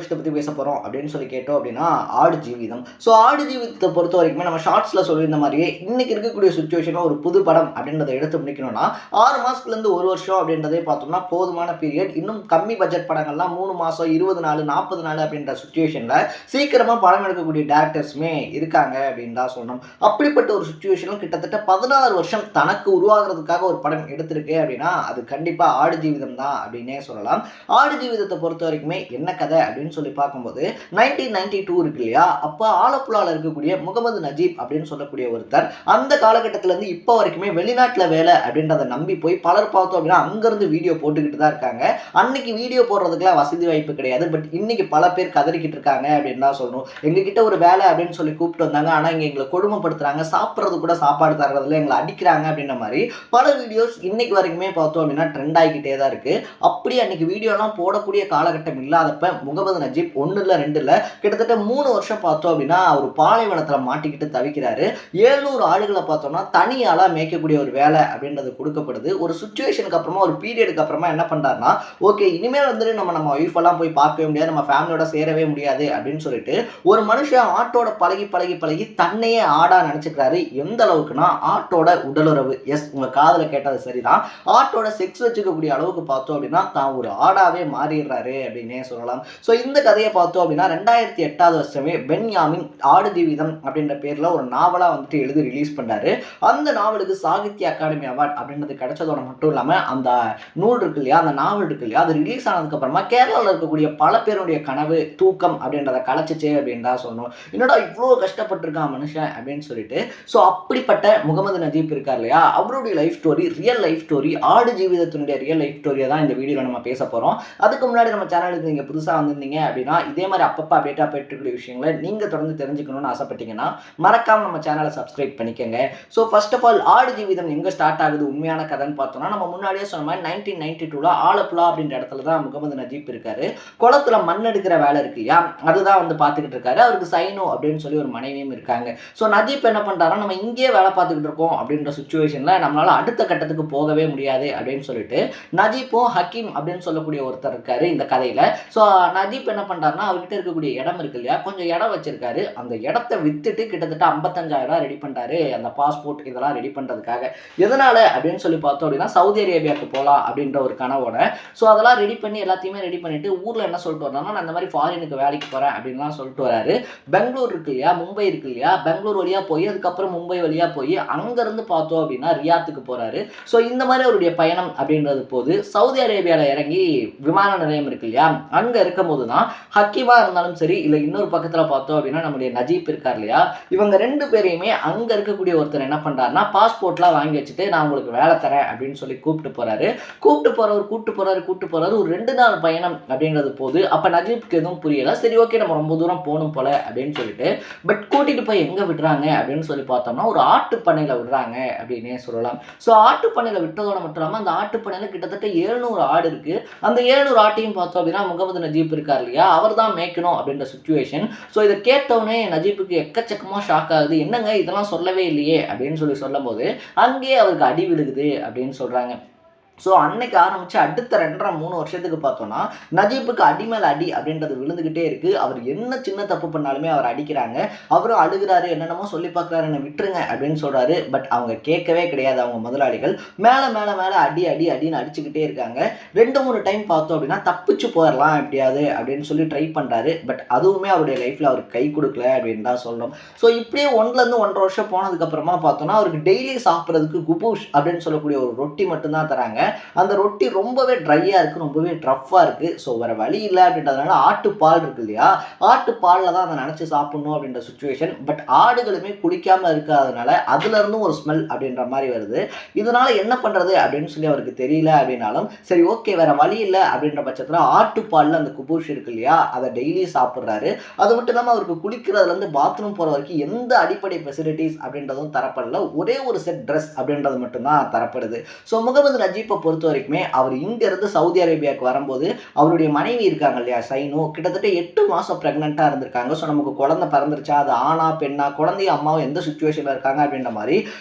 விஷயத்தை பற்றி பேச போகிறோம் அப்படின்னு சொல்லி கேட்டோம் அப்படின்னா ஆடு ஜீவிதம். ஸோ ஆடு ஜீவிதத்தை பொறுத்த வரைக்குமே நம்ம ஷார்ட்ஸில் சொல்லியிருந்த மாதிரியே இன்னைக்கு இருக்கக்கூடிய சுச்சுவேஷனில் ஒரு புது படம் அப்படின்றத எடுத்து முடிக்கணும்னா 6 மாதத்துலேருந்து 1 வருஷம் அப்படின்றதே பார்த்தோம்னா போதுமான பீரியட். இன்னும் கம்மி பட்ஜெட் படங்கள்லாம் 3 மாதம் 20 நாள் 40 நாள் அப்படின்ற சுச்சுவேஷனில் சீக்கிரமாக படம் எடுக்கக்கூடிய டேரக்டர்ஸுமே இருக்காங்க அப்படின்னு தான் சொல்லணும். அப்படிப்பட்ட ஒரு சுச்சுவேஷனில் கிட்டத்தட்ட 16 வருஷம் தனக்கு உருவாகிறதுக்காக ஒரு படம் எடுத்திருக்கு அப்படின்னா அது கண்டிப்பாக ஆடு ஜீவிதம் தான் அப்படின்னே சொல்லலாம். ஆடு ஜீவிதத்தை பொறுத்த வரைக்குமே என்ன கதை அப்படின்னு சொல்லி பார்க்கும்போது 1992 இருக்கு இல்லையா, அப்போ ஆலப்புழாவில் இருக்கக்கூடிய முகமது நஜீப் அப்படின்னு சொல்லக்கூடிய ஒருத்தர் அந்த காலகட்டத்திலேருந்து இப்போ வரைக்குமே வெளிநாட்டில் வேலை அப்படின்றத நம்பி போய் பலர் பார்த்தோம் அப்படின்னா அங்கேருந்து வீடியோ போட்டுக்கிட்டு தான் இருக்காங்க. அன்னைக்கு வீடியோ போடுறதுக்குலாம் வசதி வாய்ப்பு கிடையாது. பட் இன்னைக்கு பல பேர் கதறிக்கிட்டு இருக்காங்க அப்படின்னு தான் சொல்லணும். எங்ககிட்ட ஒரு வேலை அப்படின்னு சொல்லி கூப்பிட்டு வந்தாங்க, ஆனால் இங்கே எங்களை கொடுமைப்படுத்துறாங்க, சாப்பிட்றது கூட சாப்பாடு தர்றதுல எங்களை அடிக்கிறாங்க அப்படின்ற மாதிரி பல வீடியோஸ் இன்னைக்கு வரைக்குமே பார்த்தோம் அப்படின்னா ட்ரெண்ட் ஆகிக்கிட்டே தான் இருக்கு. அப்படி அன்னைக்கு வீடியோலாம் போடக்கூடிய காலகட்டம் இல்லாதப்ப முகமது நஜீப் 1 இல்லை 2 இல்லை கிட்டத்தட்ட 3 வருஷம் பார்த்தோம் அப்படின்னா அவர் பாலைவனத்தில் மாட்டிக்கிட்டு தவிக்கிறாரு. 700 ஆடுகளை பார்த்தோம்னா தனியாளாக மேய்க்கக்கூடிய ஒரு வேலை அப்படின்றது கொடுக்கப்படுது. ஒரு சுச்சுவேஷனுக்கு அப்புறமா ஒரு பீரியடுக்கு அப்புறமா என்ன பண்ணுறாருன்னா, ஓகே இனிமேல் வந்துட்டு நம்ம ஒய்ஃபெல்லாம் போய் பார்க்கவே முடியாது, நம்ம ஃபேமிலியோட சேரவே முடியாது அப்படின்னு சொல்லிட்டு ஒரு மனுஷன் ஆட்டோட பழகி பழகி பழகி தன்னையே ஆடா நினச்சிக்கிறாரு. எந்த அளவுக்குன்னா ஆட்டோட உடலுறவு, எஸ் உங்கள் காதில் கேட்டது சரிதான், ஆட்டோட செக்ஸ் வச்சுக்கக்கூடிய அளவுக்கு பார்த்தோம் அப்படின்னா தான் ஒரு ஆடாவே மாறிடுறாரு அப்படின்னே சொல்லலாம். ஸோ இந்த கதையை பார்த்தோம் அப்படின்னா 2008 வருஷமே பென்யாமின் ஆடு ஜீவிதம் அப்படின்ற பேரில் ஒரு நாவலாக வந்துட்டு எழுதி ரிலீஸ் பண்ணாரு. அந்த நாவலுக்கு சாகித்ய அகாடமி அவார்டு அப்படின்றது கிடைச்சதோட மட்டும் இல்லாமல் அந்த நூல் இருக்கு இல்லையா, அந்த நாவல் இருக்கு இல்லையா, அது ரிலீஸ் ஆனதுக்கப்புறமா கேரளாவில் இருக்கக்கூடிய பல பேருடைய கனவு தூக்கம் அப்படின்றத கலைச்சிச்சு அப்படின்னு தான் சொல்லணும். என்னடா இவ்வளோ கஷ்டப்பட்டிருக்கான் மனுஷன் அப்படின்னு சொல்லிட்டு. ஸோ அப்படிப்பட்ட முகமது நஜீப் இருக்கார் இல்லையா, அவருடைய life story, real life story, ஆடு ஜீவிதத்தினுடைய ரியல் லைஃப் ஸ்டோரியை தான் இந்த வீடியோவில் நம்ம பேச போகிறோம். அதுக்கு முன்னாடி நம்ம சேனலுக்கு நீங்கள் புதுசாக வந்திருந்தீங்க அப்படின்னா இதே மாதிரி அப்பப்போ அப்டேட்டாக போயிட்டுருக்கிற விஷயங்களை நீங்கள் தொடர்ந்து தெரிஞ்சுக்கணும்னு ஆசைப்பட்டீங்கன்னா மறக்காமல் நம்ம சேனலை சப்ஸ்கிரைப் பண்ணிக்கோங்க. ஸோ ஃபர்ஸ்ட் ஆஃப் ஆல் ஆடு ஜீவிதம் எங்கே ஸ்டார்ட் ஆகுது உண்மையான கதைன்னு பார்த்தோம்னா, நம்ம முன்னாடியே சொன்ன மாதிரி 1992 ஆலப்புழா அப்படின்ற இடத்துல தான் முகமது நஜீப் இருக்காரு. குளத்துல மண் எடுக்கிற வேலை இருக்கு இல்லையா, அதுதான் வந்து பார்த்துக்கிட்டு இருக்காரு. அவருக்கு சைனோ அப்படின்னு சொல்லி ஒரு மனைவியும் இருக்காங்க. ஸோ நஜீப் என்ன பண்ணுறாருன்னா, நம்ம இங்கேயே வேலை பார்த்துக்கிட்டு இருக்கோம் அப்படின்ற சுச்சுவேஷனில் நம்மளால அடுத்த கட்டத்துக்கு போகவே முடியாது அப்படின்னு சொல்லிட்டு நஜீப்பும் ஹக்கீம் அப்படின்னு சொல்லக்கூடிய ஒருத்தர் இருக்காரு இந்த கதையில. ஸோ நஜீப் என்ன பண்றாருன்னா, அவர்கிட்ட இருக்கக்கூடிய இடம் இருக்கு இல்லையா, கொஞ்சம் இடம் வச்சிருக்காரு. அந்த இடத்த வித்துட்டு கிட்டத்தட்ட 55,000 ரெடி பண்றாரு அந்த பாஸ்போர்ட் இதெல்லாம் ரெடி பண்றதுக்காக. எதனால அப்படின்னு சொல்லி பார்த்தோம் அப்படின்னா, சவுதி அரேபியாவுக்கு போகலாம் அப்படின்ற ஒரு கனவோட. ஸோ அதெல்லாம் ரெடி பண்ணி எல்லாத்தையுமே ரெடி பண்ணிட்டு ஊர்ல என்ன சொல்லிட்டு வராங்கன்னா, நான் இந்த மாதிரி ஃபாரினுக்கு வேலைக்கு போறேன் அப்படின்லாம் சொல்லிட்டு வராரு. பெங்களூர் இருக்கு இல்லையா, மும்பை இருக்கு இல்லையா, பெங்களூர் வழியா போய் அதுக்கப்புறம் மும்பை வழியா போய் அங்கிருந்து பார்த்தோம் அப்படின்னா ரியாத்துக்கு போறாரு. ஸோ இந்த மாதிரி அவருடைய பயணம் அப்படின்றது போது சவுதி அரேபியாவில் இறங்கி விமான நிலையம் இருக்கு இல்லையா, அங்கே இருக்கும் போது தான் ஹக்கீமா இருந்தாலும் சரி இல்லை இன்னொரு பக்கத்தில் பார்த்தோம் அப்படின்னா நம்முடைய நஜீப் இருக்கார் இல்லையா, இவங்க 2 பேரையுமே அங்கே இருக்கக்கூடிய ஒருத்தர் என்ன பண்ணுறாருன்னா பாஸ்போர்ட்லாம் வாங்கி வச்சுட்டு நான் உங்களுக்கு வேலை தரேன் அப்படின்னு சொல்லி கூப்பிட்டு போகிறாரு. கூப்பிட்டு போகிறாரு ஒரு 2 நாள் பயணம் அப்படின்றது போது. அப்போ நஜீப்க்கு எதுவும் புரியலை. சரி ஓகே நம்ம ரொம்ப தூரம் போகணும் போல அப்படின்னு சொல்லிட்டு பட் கூட்டிகிட்டு போய் எங்கே விடுறாங்க அப்படின்னு சொல்லி பார்த்தோம்னா ஒரு ஆட்டுப்பண்ணையில் விடுறாங்க அப்படின்னே சொல்லலாம். ஸோ ஆட்டுப்பண்ணையில் விட்டதோட மட்டும் இல்லாமல் அந்த ஆட்டுப்பண்ணையில் கிட்டத்தட்ட 700 ஆடு இருக்கு. அந்த 700 ஆட்டையும் பார்த்தோம் அப்படின்னா முகமது நஜீப் இருக்கார் இல்லையா, அவர் தான் மேய்க்கணும் அப்படின்ற சுச்சுவேஷன். ஸோ இதை கேட்டவுடனே நஜீப்புக்கு எக்கச்சக்கமாக ஷாக் ஆகுது. என்னங்க இதெல்லாம் சொல்லவே இல்லையே அப்படின்னு சொல்லி சொல்லும் போது அங்கேயே அவருக்கு அடி விழுகுது அப்படின்னு சொல்றாங்க. ஸோ அன்னைக்கு ஆரம்பித்து அடுத்த 2.5-3 வருஷத்துக்கு பார்த்தோன்னா நஜீப்புக்கு அடி மேலே அடி அப்படின்றது விழுந்துக்கிட்டே இருக்குது. அவர் என்ன சின்ன தப்பு பண்ணாலுமே அவர் அடிக்கிறாங்க. அவரும் அழுகிறாரு, என்னென்னமோ சொல்லி பார்க்குறாரு, என்னை விட்டுருங்க அப்படின்னு சொல்கிறாரு. பட் அவங்க கேட்கவே கிடையாது. அவங்க முதலாளிகள் மேலே மேலே மேலே அடி அடி அடின்னு அடிச்சுக்கிட்டே இருக்காங்க. 2-3 டைம் பார்த்தோம் அப்படின்னா தப்பிச்சு போயிடலாம் எப்படியாது அப்படின்னு சொல்லி ட்ரை பண்ணுறாரு. பட் அதுவுமே அவருடைய லைஃப்பில் அவருக்கு கை கொடுக்கல அப்படின்னு தான் சொல்லணும். ஸோ இப்படியே 1-1.5 வருஷம் போனதுக்கப்புறமா பார்த்தோன்னா அவருக்கு டெய்லி சாப்பிட்றதுக்கு குபூஷ் அப்படின்னு சொல்லக்கூடிய ஒரு ரொட்டி மட்டும்தான் தராங்க. அந்த ரொட்டி ரொம்பவே ட்ரையாக இருக்குது, ரொம்பவே ட்ரஃப்பாக இருக்குது. ஸோ வேறு வழி இல்லை அப்படின்றதுனால ஆட்டுப்பால் இருக்கு இல்லையா, ஆட்டுப்பாலில் தான் அதை நினச்சி சாப்பிட்ணும் அப்படின்ற சுச்சுவேஷன். பட் ஆடுகளுமே குடிக்காமல் இருக்காதனால அதுலேருந்தும் ஒரு ஸ்மெல் அப்படின்ற மாதிரி வருது. இதனால் என்ன பண்ணுறது அப்படின்னு சொல்லி அவருக்கு தெரியல அப்படின்னாலும் சரி ஓகே வேறு வழி இல்லை அப்படின்ற பட்சத்தில் ஆட்டுப்பாலில் அந்த குபூஷ் இருக்கு இல்லையா அதை டெய்லி சாப்பிட்றாரு. அது மட்டும் இல்லாமல் அவருக்கு குளிக்கிறதுலேருந்து பாத்ரூம் போகிற வரைக்கும் எந்த அடிப்படை ஃபெசிலிட்டிஸ் அப்படின்றதும் தரப்படல. ஒரே ஒரு செட் ட்ரெஸ் அப்படின்றது மட்டும்தான் தரப்படுது. ஸோ முகமது நஜீப்பை நஜீப்பை பொறுத்த வரைக்குமே அவர் இங்கேருந்து சவுதி அரேபியாவுக்கு வரும்போது அவருடைய மனைவி இருக்காங்க இல்லையா சைனு, கிட்டத்தட்ட 8 மாதம் ப்ரெக்னெண்ட்டாக இருந்திருக்காங்க. ஸோ நமக்கு குழந்தை பிறந்துருச்சா, அது ஆணா பெண்ணா, குழந்தையும் அம்மாவும் எந்த சுச்சுவேஷனில் இருக்காங்க அப்படின்ற மாதிரி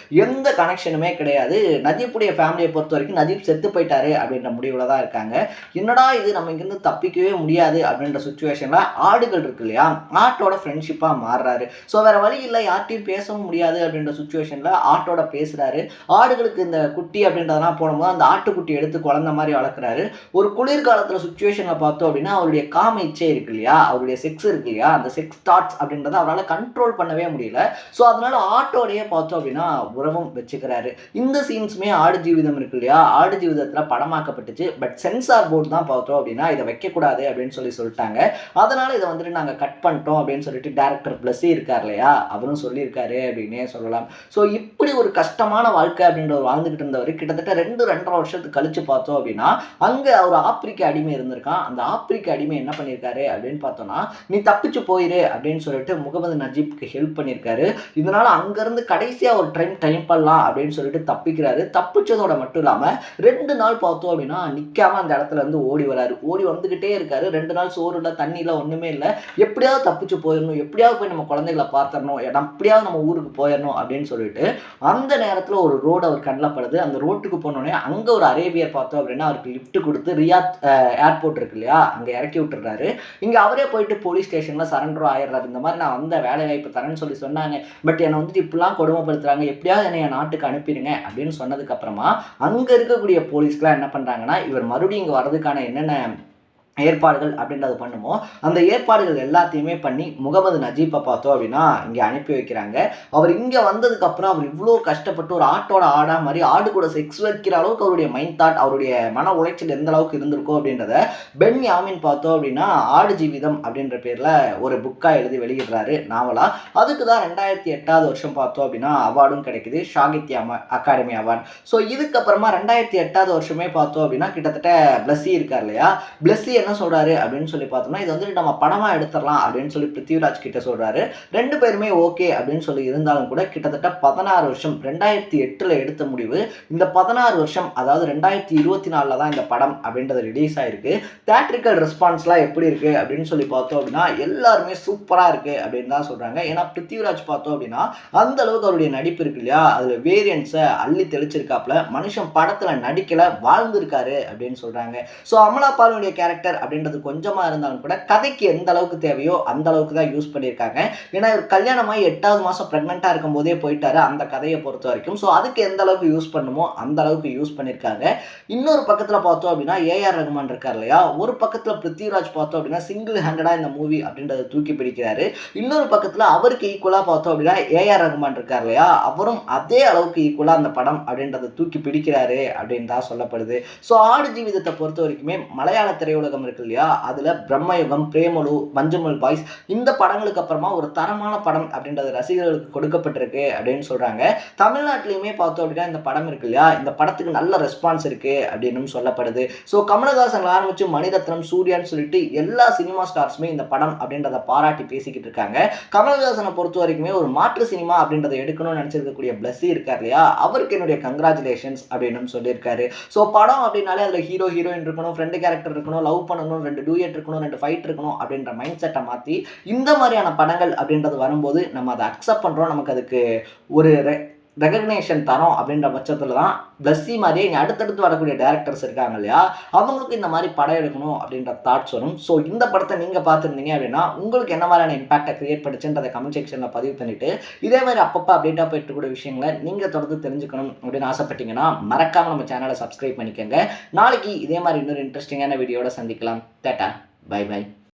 எந்த கனெக்ஷனுமே கிடையாது. நஜீப்புடைய ஃபேமிலியை பொறுத்த வரைக்கும் நஜீப் செத்து போயிட்டாரு அப்படின்ற முடிவில் தான் இருக்காங்க. என்னடா இது, நம்ம இங்கேருந்து தப்பிக்கவே முடியாது அப்படின்ற சுச்சுவேஷனில் ஆடுகள் இருக்கு இல்லையா, ஆட்டோட ஃப்ரெண்ட்ஷிப்பாக மாறுறாரு. ஸோ வேறு வழி இல்லை, யார்ட்டையும் பேசவும் முடியாது அப்படின்ற சுச்சுவேஷனில் ஆட்டோட பேசுகிறாரு. ஆடுகளுக்கு இந்த குட்டி அப்படின்றதெல்லாம் போடும்போது அந்த ஆட்டுக்குட்டி எடுத்து குழந்தை மாதிரி வளர்க்குறாரு. ஒரு குளிர்காலத்தில் சுச்சுவேஷனில் பார்த்தோம் அப்படின்னா அவருடைய காம இச்சை இருக்கு இல்லையா, அவருடைய செக்ஸ் இருக்கு இல்லையா, அந்த செக்ஸ் தாட்ஸ் அப்படின்றத அவரால் கண்ட்ரோல் பண்ணவே முடியல. ஸோ அதனால ஆட்டோடையே பார்த்தோம் அப்படின்னா உறவும் வச்சுக்கிறாரு. இந்த சீன்ஸுமே ஆடு ஜீவிதம் இருக்கு இல்லையா, ஆடு ஜீவிதத்தில் படமாக்கப்பட்டுச்சு. பட் சென்சார் போர்டு தான் பார்த்தோம் அப்படின்னா இதை வைக்கக்கூடாது அப்படின்னு சொல்லிட்டாங்க. அதனால இதை வந்துட்டு நாங்கள் கட் பண்ணிட்டோம் அப்படின்னு சொல்லிட்டு டேரக்டர் பிளஸி இருக்கார் இல்லையா, அவரும் சொல்லியிருக்காரு அப்படின்னே சொல்லலாம். ஸோ இப்படி ஒரு கஷ்டமான வாழ்க்கை அப்படின்ற வாழ்ந்துகிட்டு இருந்தவர் கிட்டத்தட்ட 2-2.5 வருஷத்துக்கு கழிச்சு பார்த்தோம் அப்படின்னா அங்கே அவர் ஆப்பிரிக்க அடிமை இருந்திருக்கான். அந்த ஆப்பிரிக்க அடிமை என்ன பண்ணியிருக்காரு அப்படின்னு பார்த்தோம்னா, நீ தப்பிச்சு போயிரு அப்படின்னு சொல்லிட்டு முகமது நஜீப்க்கு ஹெல்ப் பண்ணியிருக்காரு. இதனால அங்கேருந்து கடைசியாக ஒரு டைம் பண்ணலாம் அப்படின்னு சொல்லிட்டு தப்பிக்கிறாரு. தப்பிச்சதோட மட்டும் இல்லாமல் 2 நாள் பார்த்தோம் அப்படின்னா நிற்காம அந்த இடத்துல இருந்து ஓடி வராரு. ஓடி வந்துகிட்டே இருக்காரு. 2 நாள் சோறு இல்லை, தண்ணி இல்லை, ஒன்றுமே இல்லை. எப்படியாவது தப்பிச்சு போயிடணும், எப்படியாவது போய் நம்ம குழந்தைகளை பார்த்துடணும், எப்படியாவது நம்ம ஊருக்கு போயிடணும் அப்படின்னு சொல்லிட்டு அந்த நேரத்தில் ஒரு ரோடு அவர் கண்ணில் படுது. அந்த ரோட்டுக்கு போனோடனே அங்கே ஒரு அரேபியர் பார்த்தோம் அப்படின்னா அவருக்கு லிஃப்ட் கொடுத்து ரியாத் ஏர்போர்ட் இருக்கு இல்லையா, அங்கே இறக்கி விட்டுறாரு. இங்கே அவரே போயிட்டு போலீஸ் ஸ்டேஷனில் சரண்டரும் ஆயிடுறாரு. இந்த மாதிரி நான் வந்த வேலை வாய்ப்பு தரேன்னு சொன்னாங்க, பட் என்னை வந்துட்டு இப்படிலாம் கொடுமைப்படுத்துறாங்க, எப்படியாவது என்னை என் நாட்டுக்கு அனுப்பிடுங்க அப்படின்னு சொன்னதுக்கப்புறமா அங்கே இருக்கக்கூடிய போலீஸ்க்குலாம் என்ன பண்ணுறாங்கன்னா, இவர் மறுபடியும் இங்கே வர்றதுக்கான என்னென்ன ஏற்பாடுகள் அப்படின்றது பண்ணுமோ அந்த ஏற்பாடுகள் எல்லாத்தையுமே பண்ணி முகமது நஜீப்பை பார்த்தோம் அப்படின்னா இங்கே அனுப்பி வைக்கிறாங்க. அவர் இங்கே வந்ததுக்கப்புறம் அவர் இவ்வளோ கஷ்டப்பட்டு ஒரு ஆட்டோட ஆடாக மாதிரி ஆடு கூட செக்ஸ் வைக்கிற அளவுக்கு அவருடைய மைண்ட் தாட், அவருடைய மன உளைச்சல் எந்த அளவுக்கு இருந்திருக்கோ அப்படின்றத பென் யாமின் பார்த்தோம் அப்படின்னா ஆடு ஜீவிதம் அப்படின்ற பேரில் ஒரு புக்காக எழுதி வெளியிடுறாரு, நாவலாக. அதுக்கு தான் 2008 வருஷம் பார்த்தோம் அப்படின்னா அவார்டும் கிடைக்குது, சாகித்ய அகாடமி அவார்டு. ஸோ இதுக்கப்புறமா 2008 வருஷமே பார்த்தோம் அப்படின்னா கிட்டத்தட்ட பிளஸி இருக்கார் இல்லையா, பிளஸி என்ன சொல்றாரு அப்படின்னு சொல்லி பார்த்தோம்னா, இது வந்து நம்ம படமா எடுத்துடலாம் அப்படின்னு சொல்லி பிருத்திவிராஜ் கிட்ட சொல்றாரு. 2 பேருமே ஓகே அப்படின்னு சொல்லி இருந்தாலும் கூட கிட்டத்தட்ட 16 வருஷம் 2008 எடுத்த முடிவு இந்த 16 வருஷம், அதாவது 2024 தான் இந்த படம் அப்படின்றது ரிலீஸ் ஆயிருக்கு. தியேட்ரிக்கல் ரெஸ்பான்ஸ்லாம் எப்படி இருக்கு அப்படின்னு சொல்லி பார்த்தோம் அப்படின்னா எல்லாருமே சூப்பரா இருக்கு அப்படின்னு தான் சொல்றாங்க. ஏன்னா பிருத்திவிராஜ் பார்த்தோம் அப்படின்னா அந்த அளவுக்கு அவருடைய நடிப்பு இருக்கு இல்லையா, அதுல வேரியன்ஸை அள்ளி தெளிச்சிருக்காப்ல. மனுஷன் படத்துல நடிக்கல, வாழ்ந்திருக்காரு அப்படின்னு சொல்றாங்க. ஸோ அமலா பாலுடைய கேரக்டர் அப்படின்றது கொஞ்சமா இருந்தாலும் கூட கதைக்கு எந்த அளவுக்கு தேவையோ அந்த அளவுக்கு தான் யூஸ் பண்ணியிருக்காங்க. ஏன்னா கல்யாணமாகி 8வது மாதம் ப்ரெக்னெண்ட்டாக இருக்கும் போதே போயிட்டாரு அந்த கதையை பொறுத்த வரைக்கும். ஸோ அதுக்கு எந்த அளவுக்கு யூஸ் பண்ணுமோ அந்த அளவுக்கு யூஸ் பண்ணியிருக்காங்க. இன்னொரு பக்கத்தில் பார்த்தோம் அப்படின்னா ஏஆர் ரகுமான் இருக்கார் இல்லையா, ஒரு பக்கத்தில் பிருத்திவிராஜ் பார்த்தோம் அப்படின்னா சிங்கிள் ஹேண்டடாக இந்த மூவி அப்படின்றத தூக்கி பிடிக்கிறாரு. இன்னொரு பக்கத்தில் அவருக்கு ஈக்குவலாக பார்த்தோம் அப்படின்னா ஏஆர் ரகுமான் இருக்கார் இல்லையா, அவரும் அதே அளவுக்கு ஈக்குவலாக அந்த படம் அப்படின்றத தூக்கி பிடிக்கிறாரு அப்படின்னு தான் சொல்லப்படுது. ஸோ ஆடு ஜீவிதத்தை பொறுத்த வரைக்குமே மலையாள திரையுலகம் இருக்கு இல்லையா, அதுல பிரம்மயுகம், பிரேமலு, மஞ்சுமல் பாய்ஸ் இந்த படங்களுக்கு அப்புறமா ஒரு தரமான படம் அப்படின்றது ரசிகர்களுக்கு கொடுக்கப்பட்டிருக்கு அப்படின்னு சொல்றாங்க. தமிழ்நாட்டிலையுமே பார்த்தோம் அப்படின்னா இந்த படம் இருக்கு இல்லையா, இந்த படத்துக்கு நல்ல ரெஸ்பான்ஸ் இருக்கு அப்படின்னு சொல்லப்படுது. ஸோ கமலஹாசன் ஆரம்பிச்சு மணிரத்னம், சூர்யான்னு சொல்லிட்டு எல்லா சினிமா ஸ்டார்ஸுமே இந்த படம் அப்படின்றத பாராட்டி பேசிக்கிட்டு இருக்காங்க. கமலஹாசனை பொறுத்த வரைக்குமே ஒரு மாற்று சினிமா அப்படின்றத எடுக்கணும்னு நினைச்சிருக்கக்கூடிய பிளஸி இருக்கார் இல்லையா, அவருக்கு என்னுடைய கங்க்ராச்சுலேஷன்ஸ் அப்படின்னு சொல்லியிருக்காரு. ஸோ படம் அப்படின்னாலே அதுல ஹீரோ ஹீரோயின் இருக்கணும், ஃப்ரெண்டு கேரக்டர் இருக்கணும், லவ் பண்ணணும், 2 டூயட் இருக்கணும், 2 ஃபைட் இருக்கணும் அப்படின்ற மைண்ட் செட்டை மாற்றி இந்த மாதிரியான படங்கள் அப்படின்றது வரும்போது நம்ம அதை அக்செப்ட் பண்ணுறோம், நமக்கு அதுக்கு ஒரு ரெகக்னேஷன் தரோம் அப்படின்ற பட்சத்தில் தான் பிளஸி மாதிரியே இங்கே அடுத்தடுத்து வரக்கூடிய டேரக்டர்ஸ் இருக்காங்க இல்லையா, அவங்களுக்கு இந்த மாதிரி படம் எடுக்கணும் அப்படின்ற தாட்ஸ் வரும். ஸோ இந்த படத்தை நீங்கள் பார்த்துருந்தீங்க அப்படின்னா உங்களுக்கு என்ன மாதிரியான இம்பாக்டை கிரியேட் பண்ணிச்சுன்றதை கமெண்ட் செக்ஷனில் பதிவு பண்ணிவிட்டு இதே மாதிரி அப்பப்போ அப்டேட்டாக போயிட்டு கூட விஷயங்களை நீங்கள் தொடர்ந்து தெரிஞ்சுக்கணும் அப்படின்னு ஆசைப்பட்டீங்கன்னா மறக்காமல் நம்ம சேனலை சப்ஸ்கிரைப் பண்ணிக்கோங்க. நாளைக்கு இதே மாதிரி இன்னொரு இன்ட்ரெஸ்டிங்கான வீடியோட சந்திக்கலாம். டாடா, பை பை.